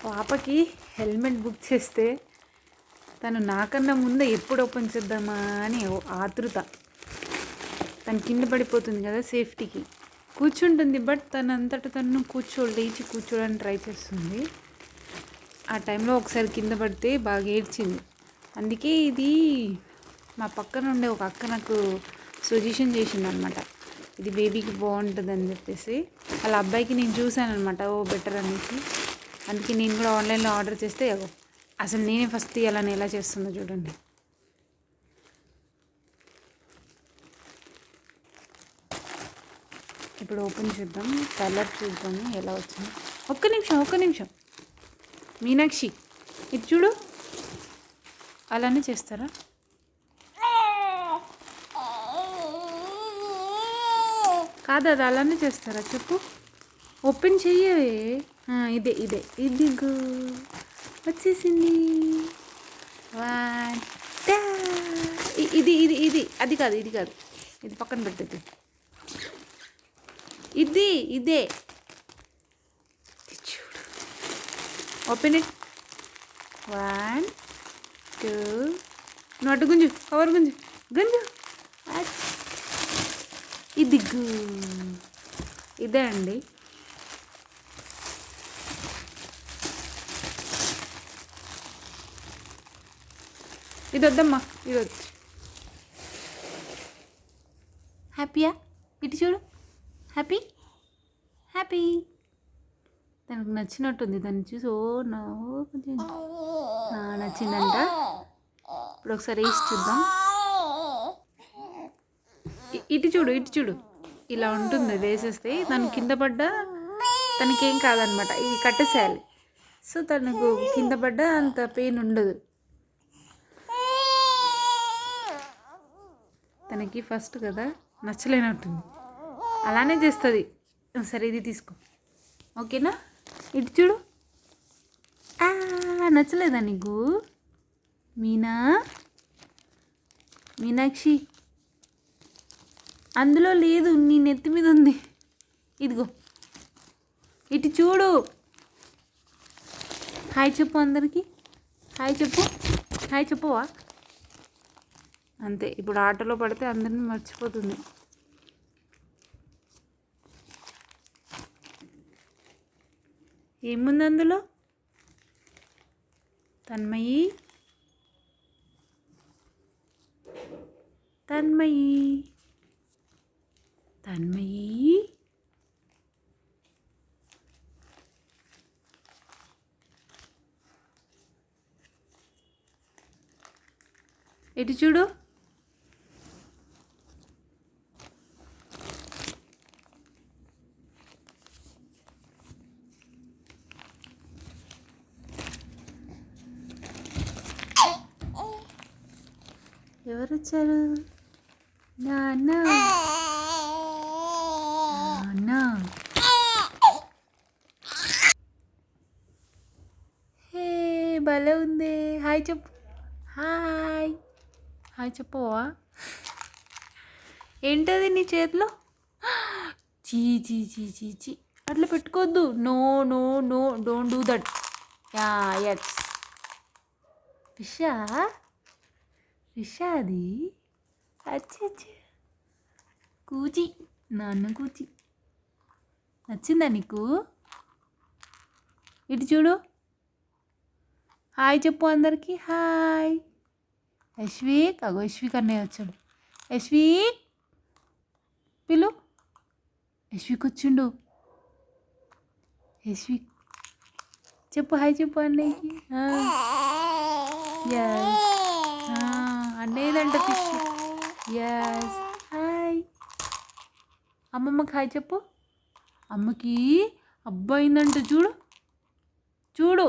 పాపకి helmet book చేస్తే తను నాకన్నా ముందే ఎప్పుడు ఓపెన్ చేద్దామా అని ఆతృత. తను కింద పడిపోతుంది కదా సేఫ్టీకి. కూర్చుంటుంది, బట్ తనంతట తను లేచి కూర్చోడానికి ట్రై చేస్తుంది. ఆ టైంలో ఒకసారి కింద పడితే బాగా ఏడ్చింది. అందుకే ఇది మా పక్కన ఉండే ఒక అక్క నాకు సజెషన్ చేసింది అనమాట. ఇది బేబీకి బాగుంటుంది అని చెప్పేసి. వాళ్ళ అబ్బాయికి నేను చూశాను అనమాట, బెటర్ అనేసి. అందుకే నేను కూడా ఆన్లైన్లో ఆర్డర్ చేస్తే అసలు నేనే ఫస్ట్ తీయాలని ఎలా చేస్తుందో చూడండి. ఇప్పుడు ఓపెన్ చేద్దాం, కలర్ చూద్దాం ఎలా వచ్చింది. ఒక్క నిమిషం మీనాక్షి, ఇది చూడు. అలానే చేస్తారా? కాదు, అది అలానే చేస్తారా చెప్పు. ఓపెన్ చెయ్యవే. ఇదే ఇదిగో వచ్చేసింది. ఇది ఇది ఇది అది కాదు, ఇది కాదు, ఇది పక్కన పెట్టద్దు. ఇదే చూడు. Open it. 1 2 నోటు గుంజు, కవర్ గుంజు. ఇదిగో ఇదే అండి. ఇది వద్దమ్మా, ఇది వద్దు. హ్యాపీయా? ఇటు చూడు. హ్యాపీ తనకు నచ్చినట్టుంది. దాన్ని చూసి కొంచెం నచ్చిందంట. ఇప్పుడు ఒకసారి వేసి చూద్దాం. ఇటు చూడు. ఇలా ఉంటుంది వేసేస్తే. తను కింద పడ్డా తనకేం కాదనమాట. ఇది కట్టేసేయాలి. సో తనకు కింద పడ్డా అంత పెయిన్ ఉండదు. తనకి ఫస్ట్ కదా, నచ్చలేనట్టుంది. అలానే చేస్తుంది. సరే ఇది తీసుకో, ఓకేనా? ఇటు చూడు. నచ్చలేదా నీకు? మీనాక్షి, అందులో లేదు, నీ నెత్తి మీద ఉంది. ఇదిగో ఇటు చూడు. హాయ్ చెప్పు అందరికీ. హాయ్ చెప్పవా? అంతే. ఇప్పుడు ఆటలో పడితే అందరినీ మర్చిపోతుంది. ఏముంది అందులో? తన్మయి ఇటు చూడు. ఎవరు వచ్చారు? నాన్న. హే, భలే ఉంది. హాయ్ చెప్పు. హాయ్ చెప్పవా? ఏంటది నీ చేతిలో? చీ అట్లా పెట్టుకోవద్దు. No, don't do that. Yes. ఫిషా అది. కూచి, నాన్న కూచి. నచ్చిందా నీకు? ఇటు చూడు. హాయ్ చెప్పు అందరికీ. హాయ్. యశ్విక్ అన్నయ్య వచ్చాడు. యశ్విక్ పిలు. యశ్విక్ వచ్చిండు. యశ్విక్ చెప్పు, హాయ్ చెప్పు అన్నయ్యకి. అన్నయ్యదంట ఫిష్. ఎస్. హాయ్. అమ్మమ్మకి హాయ్ చెప్పు. అమ్మకి అబ్బాయిందంట చూడు.